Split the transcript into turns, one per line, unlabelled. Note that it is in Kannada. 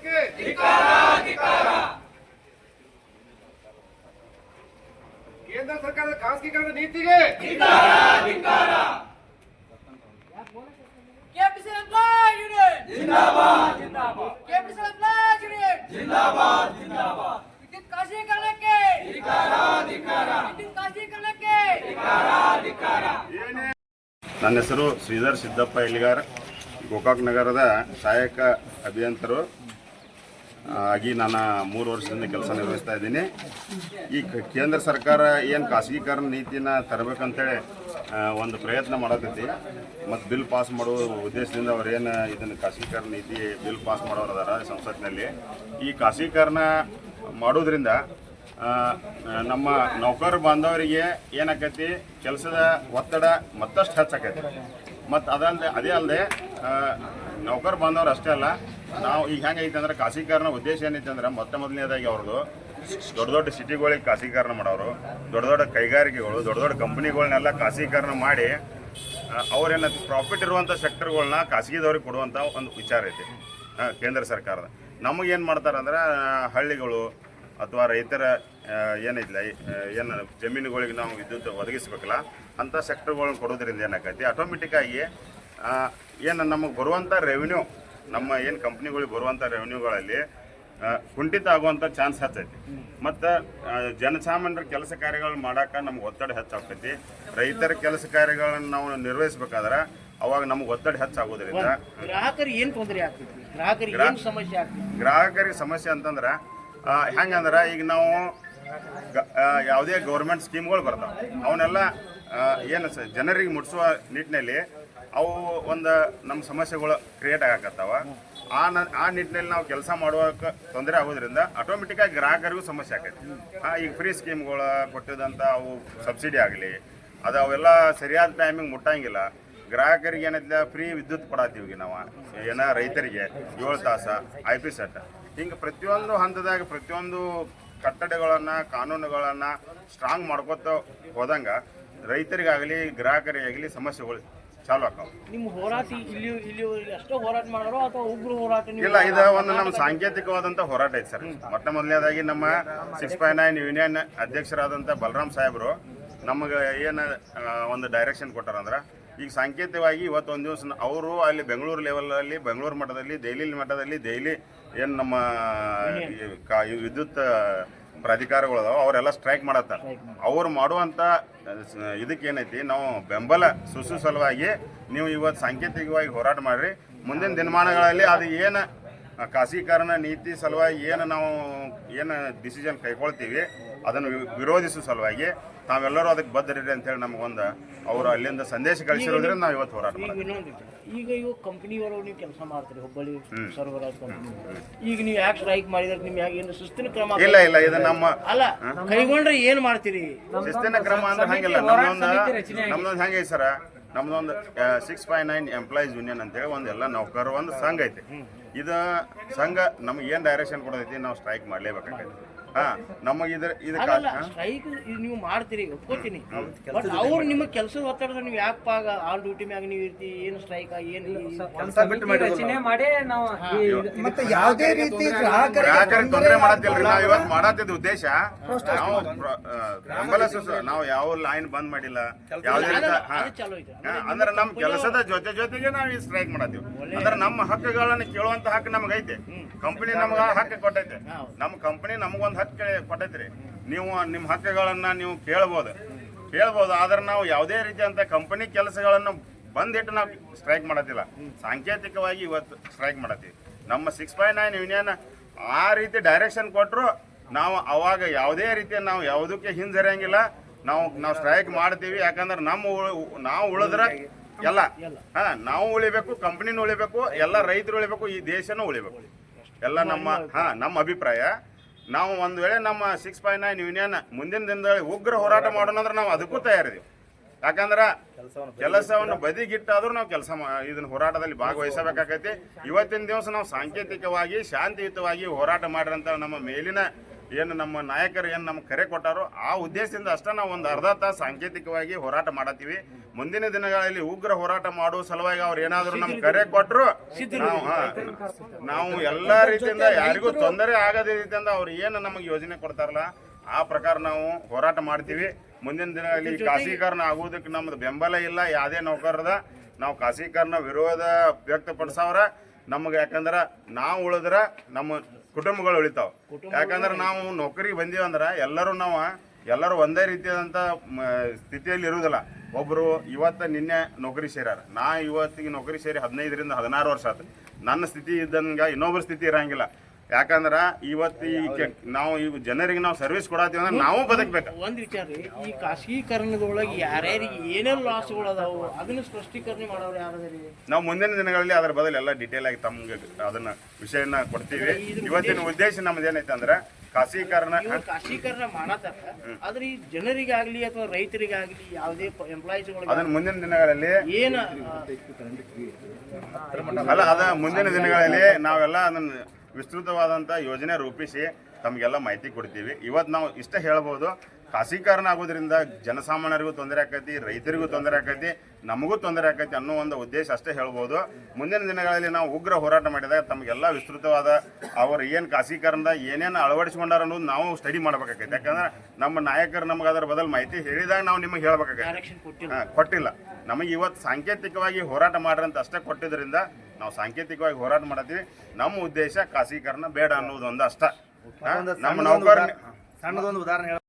ಸರ್ಕಾರಕ್ಕೆ ಕೇಂದ್ರ ಸರ್ಕಾರದ ಖಾಸಗೀಕರಣ ನೀತಿಗೆ
KPCL Employees Union जिंदाबाद जिंदाबाद KPCL Employees Union जिंदाबाद जिंदाबाद विद्युत ಖಾಸಗೀಕರಣಕ್ಕೆ ವಿದ್ಯುತ್ ಖಾಸಗೀಕರಣಕ್ಕೆ
ನನ್ನ ಹೆಸರು ಶ್ರೀಧರ್ ಸಿದ್ದಪ್ಪ ಇಲ್ಲಿಗಾರ್, ಗೋಕಾಕ್ ನಗರದ ಸಹಾಯಕ ಅಭಿಯಂತರು ಆಗಿ ನಾನು 3 ವರ್ಷದಿಂದ ಕೆಲಸ ನಿರ್ವಹಿಸ್ತಾ ಇದ್ದೀನಿ. ಈ ಕೇಂದ್ರ ಸರ್ಕಾರ ಏನು ಖಾಸಗೀಕರಣ ನೀತಿನ ತರಬೇಕಂತೇಳಿ ಒಂದು ಪ್ರಯತ್ನ ಮಾಡತೈತಿ ಮತ್ತು ಬಿಲ್ ಪಾಸ್ ಮಾಡುವ ಉದ್ದೇಶದಿಂದ ಅವ್ರೇನು ಇದನ್ನು ಖಾಸಗೀಕರಣ ನೀತಿ ಬಿಲ್ ಪಾಸ್ ಮಾಡೋರು ಅದಾರ ಸಂಸತ್ನಲ್ಲಿ. ಈ ಖಾಸಗೀಕರಣ ಮಾಡೋದ್ರಿಂದ ನಮ್ಮ ನೌಕರ ಬಾಂಧವರಿಗೆ ಏನಾಕೈತಿ, ಕೆಲಸದ ಒತ್ತಡ ಮತ್ತಷ್ಟು ಹೆಚ್ಚಾಕೈತಿ. ಮತ್ತು ಅದೇ ಅಲ್ಲದೆ ನೌಕರ ಬಾಂಧವರು ಅಷ್ಟೇ ಅಲ್ಲ, ನಾವು ಈಗ ಹೆಂಗೈತೆ ಅಂದ್ರೆ ಖಾಸಗೀಕರಣ ಉದ್ದೇಶ ಏನೈತೆ ಅಂದ್ರೆ ಮೊದಲನೇದಾಗಿ ಅವ್ರದ್ದು ದೊಡ್ಡ ದೊಡ್ಡ ಸಿಟಿಗಳಿಗೆ ಖಾಸಗೀಕರಣ ಮಾಡೋರು, ದೊಡ್ಡ ದೊಡ್ಡ ಕೈಗಾರಿಕೆಗಳು, ದೊಡ್ಡ ದೊಡ್ಡ ಕಂಪ್ನಿಗಳನ್ನೆಲ್ಲ ಖಾಸಗೀಕರಣ ಮಾಡಿ ಅವ್ರೇನ ಪ್ರಾಫಿಟ್ ಇರುವಂಥ ಸೆಕ್ಟರ್ಗಳನ್ನ ಖಾಸಗಿದವ್ರಿಗೆ ಕೊಡುವಂಥ ಒಂದು ವಿಚಾರ ಐತಿ ಕೇಂದ್ರ ಸರ್ಕಾರದ. ನಮಗೇನು ಮಾಡ್ತಾರೆ ಅಂದ್ರೆ ಹಳ್ಳಿಗಳು ಅಥವಾ ರೈತರ ಏನೈತಿಲ್ಲ ಏನು ಜಮೀನುಗಳಿಗೆ ನಾವು ವಿದ್ಯುತ್ ಒದಗಿಸ್ಬೇಕಲ್ಲ ಅಂಥ ಸೆಕ್ಟರ್ಗಳನ್ನ ಕೊಡೋದ್ರಿಂದ ಏನಾಕೈತಿ, ಆಟೋಮೆಟಿಕ್ಕಾಗಿ ಏನು ನಮಗೆ ಬರುವಂಥ ರೆವಿನ್ಯೂ, ನಮ್ಮ ಏನು ಕಂಪ್ನಿಗಳಿಗೆ ಬರುವಂಥ ರೆವಿನ್ಯೂಗಳಲ್ಲಿ ಕುಂಠಿತ ಆಗುವಂಥ ಚಾನ್ಸ್ ಹೆಚ್ಚೈತಿ. ಮತ್ತು ಜನಸಾಮಾನ್ಯರ ಕೆಲಸ ಕಾರ್ಯಗಳನ್ನ ಮಾಡೋಕೆ ನಮ್ಗೆ ಒತ್ತಡ ಹೆಚ್ಚಾಗ್ತೈತಿ. ರೈತರ ಕೆಲಸ ಕಾರ್ಯಗಳನ್ನು ನಾವು ನಿರ್ವಹಿಸ್ಬೇಕಾದ್ರೆ ಅವಾಗ ನಮ್ಗೆ ಒತ್ತಡ ಹೆಚ್ಚಾಗೋದ್ರಿಂದ
ಗ್ರಾಹಕರಿಗೆ ಏನು ತೊಂದರೆ ಆಗ್ತೈತಿ,
ಗ್ರಾಹಕರಿಗೆ ಸಮಸ್ಯೆ ಅಂತಂದ್ರೆ ಹೆಂಗಂದ್ರೆ ಈಗ ನಾವು ಯಾವುದೇ ಗೌರ್ಮೆಂಟ್ ಸ್ಕೀಮ್ಗಳು ಬರ್ತಾವೆ, ಅವನ್ನೆಲ್ಲ ಏನು ಜನರಿಗೆ ಮುಟ್ಟಿಸುವ ನಿಟ್ಟಿನಲ್ಲಿ ಅವು ಒಂದು ನಮ್ಮ ಸಮಸ್ಯೆಗಳು ಕ್ರಿಯೇಟ್ ಆಗಕತ್ತಾವ. ಆ ನಿಟ್ಟಿನಲ್ಲಿ ನಾವು ಕೆಲಸ ಮಾಡುವಕ್ಕೆ ತೊಂದರೆ ಆಗೋದ್ರಿಂದ ಆಟೋಮೆಟಿಕ್ಕಾಗಿ ಗ್ರಾಹಕರಿಗೂ ಸಮಸ್ಯೆ ಆಕೈತಿ. ಈಗ ಫ್ರೀ ಸ್ಕೀಮ್ಗಳು ಕೊಟ್ಟಿದ್ದಂಥ ಅವು ಸಬ್ಸಿಡಿ ಆಗಲಿ ಅದು ಅವೆಲ್ಲ ಸರಿಯಾದ ಟೈಮಿಗೆ ಮುಟ್ಟಂಗಿಲ್ಲ. ಗ್ರಾಹಕರಿಗೆ ಏನೈತಿಲ್ಲ ಫ್ರೀ ವಿದ್ಯುತ್ ಕೊಡತ್ತೀವಿ ನಾವು, ಏನೋ ರೈತರಿಗೆ 7 ತಾಸು IP ಸೆಟ್, ಹಿಂಗೆ ಪ್ರತಿಯೊಂದು ಹಂತದಾಗ ಪ್ರತಿಯೊಂದು ಕಟ್ಟಡಗಳನ್ನು ಕಾನೂನುಗಳನ್ನು ಸ್ಟ್ರಾಂಗ್ ಮಾಡ್ಕೊತ ಹೋದಂಗೆ ರೈತರಿಗಾಗಲಿ ಗ್ರಾಹಕರಿಗಾಗಲಿ ಸಮಸ್ಯೆಗಳು ಚಾಲು ಆಕಾವ.
ನಿಮ್ಮ ಹೋರಾಟ ಇಲ್ಲಿ ಅಷ್ಟೋ ಹೋರಾಟ ಮಾಡೋರು ಅಥವಾ ಉಗ್ರ ಹೋರಾಟ?
ಇಲ್ಲ, ಇದು ಒಂದು ನಮ್ಮ ಸಾಂಕೇತಿಕವಾದಂಥ ಹೋರಾಟ ಐತೆ ಸರ್. ಮೊದಲನೇದಾಗಿ ನಮ್ಮ 659 ಯೂನಿಯನ್ ಅಧ್ಯಕ್ಷರಾದಂಥ ಬಲರಾಮ್ ಸಾಹೇಬರು ನಮಗೆ ಏನು ಒಂದು ಡೈರೆಕ್ಷನ್ ಕೊಟ್ಟಾರಂದ್ರೆ, ಈಗ ಸಾಂಕೇತಿಕವಾಗಿ ಇವತ್ತು ಒಂದು ದಿವಸ ಅವರು ಅಲ್ಲಿ ಬೆಂಗಳೂರು ಲೆವೆಲಲ್ಲಿ, ಬೆಂಗಳೂರು ಮಟ್ಟದಲ್ಲಿ, ದೆಹಲಿ ಏನು ನಮ್ಮ ವಿದ್ಯುತ್ ಪ್ರಾಧಿಕಾರಗಳು ಅದಾವ ಅವರೆಲ್ಲ ಸ್ಟ್ರೈಕ್ ಮಾಡತ್ತಾರೆ. ಅವ್ರು ಮಾಡುವಂಥ ಇದಕ್ಕೇನೈತಿ, ನಾವು ಬೆಂಬಲ ಸಲುವಾಗಿ ನೀವು ಇವತ್ತು ಸಾಂಕೇತಿಕವಾಗಿ ಹೋರಾಟ ಮಾಡಿರಿ. ಮುಂದಿನ ದಿನಮಾನಗಳಲ್ಲಿ ಅದು ಏನು ಖಾಸಗೀಕರಣ ನೀತಿ ಸಲುವಾಗಿ ಏನು ಡಿಸಿಷನ್ ಕೈಗೊಳ್ತೀವಿ ಅದನ್ನು ವಿರೋಧಿಸುವ ಸಲುವಾಗಿ ನಾವೆಲ್ಲರೂ ಅದಕ್ಕೆ ಬದ್ಧರಿರಿ ಅಂತೇಳಿ ನಮಗೊಂದು ಅವರು ಅಲ್ಲಿಂದ ಸಂದೇಶ ಕಳಿಸಿರೋದ್ರಿಂದ ನಾವು ಇವತ್ತು ಹೋರಾಟ ಮಾಡ್ತೀವಿ.
ಈಗ ಇವು ಕಂಪ್ನಿಯವರು ನೀವು ಕೆಲಸ ಮಾಡ್ತೀರಿ, ಹುಬ್ಬಳ್ಳಿ ಸರ್ವರಾಜ್ ಕಂಪ್ನಿ, ಈಗ ನೀವು ಯಾಕೆ ಸ್ಟ್ರೈಕ್ ಮಾಡಿದ್ರೆ ನಿಮ್ಗೆ ಏನು ಶಿಸ್ತಿನ ಕ್ರಮ?
ಇಲ್ಲ, ಇದು ನಮ್ಮ
ಅಲ್ಲ ಕೈಗೊಂಡ್ರೆ ಏನು ಮಾಡ್ತೀರಿ?
ಶಿಸ್ತಿನ ಕ್ರಮ ಅಂದ್ರೆ ಹಂಗಿಲ್ಲ. ನಮ್ದೊಂದು ಹೆಂಗೈತಿ ಸರ, ನಮ್ದೊಂದು 659 ಎಂಪ್ಲಾಯೀಸ್ ಯೂನಿಯನ್ ಅಂತೇಳಿ ಒಂದೆಲ್ಲ ನೌಕರರ ಒಂದು ಸಂಘ ಐತಿ. ಇದು ಸಂಘ ನಮ್ಗೆ ಏನು ಡೈರೆಕ್ಷನ್ ಕೊಡೋದೈತಿ ನಾವು ಸ್ಟ್ರೈಕ್ ಮಾಡಲೇಬೇಕಾಗೈತಿ. ನಮಗೆ
ಸ್ಟ್ರೈಕ್ ನೀವು ಮಾಡ್ತೀರಿ ಒಪ್ಕೋತೀನಿ, ಬಟ್ ಅವ್ರು ನಿಮ್ಮ ಕೆಲಸದ ಒತ್ತಡದ ನೀವು ಯಾಕೆ ಆನ್ ಡ್ಯೂಟಿ ಮ್ಯಾಗ ನೀವು ಇರ್ತಿ, ಏನು ಸ್ಟ್ರೈಕ್
ರಚನೆ ಮಾಡಿ ನಾವು
ಮತ್ತೆ ಯಾವುದೇ ರೀತಿ
ಗ್ರಾಹಕರಿಗೆ ತೊಂದರೆ ಮಾಡತ್ತಿಲ್ರಿ. ನಾವು ಇವತ್ತು ಮಾಡತ್ತಿದ್ದ ಉದ್ದೇಶ ನಾವು ಬೆಂಬಲ ನಾವು ಯಾವ ಲೈನ್ ಬಂದ್ ಮಾಡಿಲ್ಲ, ಯಾವುದೇ ಅಂದ್ರೆ ನಮ್ಮ ಕೆಲಸದ ಜೊತೆಗೆ ನಾವು ಈ ಸ್ಟ್ರೈಕ್ ಮಾಡತ್ತೀವಿ. ಅಂದ್ರೆ ನಮ್ಮ ಹಕ್ಕುಗಳನ್ನ ಕೇಳುವಂತ ಹಕ್ಕು ನಮಗೈತೆ. ಕಂಪನಿ ನಮ್ಗೆ ಹಕ್ಕು ಕೊಟ್ಟೈತೆ, ನಮ್ಮ ಕಂಪನಿ ನಮಗೊಂದು ಹಕ್ಕು ಕೊಟ್ಟೈತ್ರಿ. ನೀವು ನಿಮ್ಮ ಹಕ್ಕುಗಳನ್ನ ನೀವು ಕೇಳ್ಬೋದು, ಆದ್ರೆ ನಾವು ಯಾವುದೇ ರೀತಿಯಂತ ಕಂಪನಿ ಕೆಲಸಗಳನ್ನು ಬಂದಿಟ್ಟು ನಾವು ಸ್ಟ್ರೈಕ್ ಮಾಡತ್ತಿಲ್ಲ. ಸಾಂಕೇತಿಕವಾಗಿ ಇವತ್ತು ಸ್ಟ್ರೈಕ್ ಮಾಡತ್ತೀವಿ. ನಮ್ಮ 659 ಯೂನಿಯನ್ ಆ ರೀತಿ ಡೈರೆಕ್ಷನ್ ಕೊಟ್ಟರು ನಾವು ಅವಾಗ ಯಾವುದೇ ರೀತಿಯ ನಾವು ಯಾವುದಕ್ಕೆ ಹಿಂಜರಿಯಂಗಿಲ್ಲ. ನಾವು ಸ್ಟ್ರೈಕ್ ಮಾಡ್ತೀವಿ. ಯಾಕಂದ್ರೆ ನಾವು ಉಳಿದ್ರೆ ಎಲ್ಲ ನಾವು ಉಳಿಬೇಕು, ಕಂಪನಿನೂ ಉಳಿಬೇಕು, ಎಲ್ಲ ರೈತರು ಉಳಿಬೇಕು, ಈ ದೇಶನೂ ಉಳಿಬೇಕು. ಎಲ್ಲ ನಮ್ಮ ಅಭಿಪ್ರಾಯ. ನಾವು ಒಂದು ವೇಳೆ ನಮ್ಮ 659 ಯೂನಿಯನ್ ಮುಂದಿನ ದಿನದಲ್ಲಿ ಉಗ್ರ ಹೋರಾಟ ಮಾಡೋಣ ಅಂದ್ರೆ ನಾವು ಅದಕ್ಕೂ ತಯಾರಿದ್ದೀವಿ. ಯಾಕಂದ್ರೆ ಕೆಲಸವನ್ನು ಬದಿಗಿಟ್ಟಾದ್ರೂ ನಾವು ಇದನ್ನ ಹೋರಾಟದಲ್ಲಿ ಭಾಗವಹಿಸಬೇಕಾಗೈತಿ. ಇವತ್ತಿನ ದಿವಸ ನಾವು ಸಾಂಕೇತಿಕವಾಗಿ ಶಾಂತಿಯುತವಾಗಿ ಹೋರಾಟ ಮಾಡಿರಂತ ನಮ್ಮ ಮೇಲಿನ ಏನು ನಮ್ಮ ನಾಯಕರು ಏನು ನಮ್ಗೆ ಕರೆ ಕೊಟ್ಟಾರೋ ಆ ಉದ್ದೇಶದಿಂದ ಅಷ್ಟೇ ನಾವು ಒಂದು ಅರ್ಧ ತಾಸು ಸಾಂಕೇತಿಕವಾಗಿ ಹೋರಾಟ ಮಾಡತ್ತೀವಿ. ಮುಂದಿನ ದಿನಗಳಲ್ಲಿ ಉಗ್ರ ಹೋರಾಟ ಮಾಡುವ ಸಲುವಾಗಿ ಅವ್ರು ಏನಾದ್ರು ನಮ್ಗೆ ಕರೆ ಕೊಟ್ಟರು ನಾವು ಎಲ್ಲಾ ರೀತಿಯಿಂದ ಯಾರಿಗೂ ತೊಂದರೆ ಆಗದ ರೀತಿಯಿಂದ ಅವ್ರು ಏನು ನಮಗೆ ಯೋಜನೆ ಕೊಡ್ತಾರಲ್ಲ ಆ ಪ್ರಕಾರ ನಾವು ಹೋರಾಟ ಮಾಡ್ತೀವಿ. ಮುಂದಿನ ದಿನಗಳಲ್ಲಿ ಖಾಸಗೀಕರಣ ಆಗುವುದಕ್ಕೆ ನಮ್ದು ಬೆಂಬಲ ಇಲ್ಲ. ಯಾವುದೇ ನೌಕರದ ನಾವು ಖಾಸಗೀಕರಣ ವಿರೋಧ ವ್ಯಕ್ತಪಡಿಸವ್ರ ನಮಗೆ, ಯಾಕಂದ್ರೆ ನಾವು ಉಳಿದ್ರ ನಮ್ಮ ಕುಟುಂಬಗಳು ಉಳಿತಾವ. ಯಾಕಂದ್ರೆ ನಾವು ನೌಕರಿಗೆ ಬಂದೀವಿ ಅಂದ್ರೆ ಎಲ್ಲರೂ ಒಂದೇ ರೀತಿಯಾದಂಥ ಸ್ಥಿತಿಯಲ್ಲಿ ಇರುವುದಿಲ್ಲ. ಒಬ್ಬರು ಇವತ್ತು ನಿನ್ನೆ ನೌಕರಿ ಸೇರ್ಯಾರ, ನಾ ಇವತ್ತಿಗೆ ನೌಕರಿ ಸೇರಿ 15ರಿಂದ 16 ವರ್ಷ ಆಯ್ತು. ನನ್ನ ಸ್ಥಿತಿ ಇದ್ದಂಗೆ ಇನ್ನೊಬ್ಬರ ಸ್ಥಿತಿ ಇರಂಗಿಲ್ಲ. ಯಾಕಂದ್ರೆ ಇವತ್ತು ನಾವು ಈ ಜನರಿಗೆ ನಾವು ಸರ್ವಿಸ್ ಕೊಡತ್ತೀವಿ ಅಂದ್ರೆ ನಾವು ಬದುಕಬೇಕು.
ಒಂದು ವಿಚಾರ ರೀ, ಈ ಖಾಸಗೀಕರಣದೊಳಗೆ ಯಾರ್ಯಾರಿಗೆ ಏನೇನು ಲಾಸ್ಗಳು ಅದಾವು ಅದನ್ನ ಸ್ಪಷ್ಟೀಕರಣ ಮಾಡೋರು ಯಾರದ್ರಿ?
ನಾವು ಮುಂದಿನ ದಿನಗಳಲ್ಲಿ ಅದ್ರ ಬದಲು ಎಲ್ಲ ಡೀಟೇಲ್ ಆಗಿ ತಮ್ಗೆ ಅದನ್ನ ವಿಷಯನ ಕೊಡ್ತೀವಿ. ಇವತ್ತಿನ ಉದ್ದೇಶ ನಮ್ದು ಏನೈತೆ ಅಂದ್ರೆ ಖಾಸಗೀಕರಣ
ಮಾಡತ್ತಾರ, ಆದ್ರೆ ಈ ಜನರಿಗಾಗ್ಲಿ ಅಥವಾ ರೈತರಿಗಾಗ್ಲಿ ಯಾವುದೇ ಎಂಪ್ಲಾಯೀಸ್ಗಳು
ಅದನ್ನ ಮುಂದಿನ ದಿನಗಳಲ್ಲಿ
ಏನ
ಅಲ್ಲ ಅದ ಮುಂದಿನ ದಿನಗಳಲ್ಲಿ ನಾವೆಲ್ಲ ಅದನ್ನ ವಿಸ್ತೃತವಾದಂಥ ಯೋಜನೆ ರೂಪಿಸಿ ತಮಗೆಲ್ಲ ಮಾಹಿತಿ ಕೊಡ್ತೀವಿ. ಇವತ್ತು ನಾವು ಇಷ್ಟ ಹೇಳ್ಬೋದು, ಖಾಸಗೀಕರಣ ಆಗೋದ್ರಿಂದ ಜನಸಾಮಾನ್ಯರಿಗೂ ತೊಂದರೆ ಆಕೈತಿ, ರೈತರಿಗೂ ತೊಂದರೆ ಆಕೈತಿ, ನಮಗೂ ತೊಂದರೆ ಆಕೈತಿ ಅನ್ನೋ ಒಂದು ಉದ್ದೇಶ ಅಷ್ಟೇ ಹೇಳ್ಬೋದು. ಮುಂದಿನ ದಿನಗಳಲ್ಲಿ ನಾವು ಉಗ್ರ ಹೋರಾಟ ಮಾಡಿದಾಗ ತಮಗೆಲ್ಲ ವಿಸ್ತೃತವಾದ ಅವರು ಏನು ಖಾಸಗೀಕರಣದ ಏನೇನು ಅಳವಡಿಸ್ಕೊಂಡಾರ ಅನ್ನೋದು ನಾವು ಸ್ಟಡಿ ಮಾಡ್ಬೇಕಾಗೈತಿ. ಯಾಕಂದ್ರೆ ನಮ್ಮ ನಾಯಕರು ನಮ್ಗೆ ಅದರ ಬದಲು ಮಾಹಿತಿ ಹೇಳಿದಾಗ ನಾವು ನಿಮಗೆ ಹೇಳ್ಬೇಕಾಗೈತಿ. ಕೊಟ್ಟಿಲ್ಲ, ನಮಗೆ ಇವತ್ತು ಸಾಂಕೇತಿಕವಾಗಿ ಹೋರಾಟ ಮಾಡ್ರಿ ಅಂತ ಅಷ್ಟೇ ಕೊಟ್ಟಿದ್ದರಿಂದ ನಾವು ಸಾಂಕೇತಿಕವಾಗಿ ಹೋರಾಟ ಮಾಡತ್ತೀವಿ. ನಮ್ಮ ಉದ್ದೇಶ ಖಾಸಗೀಕರಣ ಬೇಡ ಅನ್ನೋದು ಒಂದು ಅಷ್ಟ. ನಮ್ಮ ನೌಕರ
ಸಣ್ಣದೊಂದು ಉದಾಹರಣೆ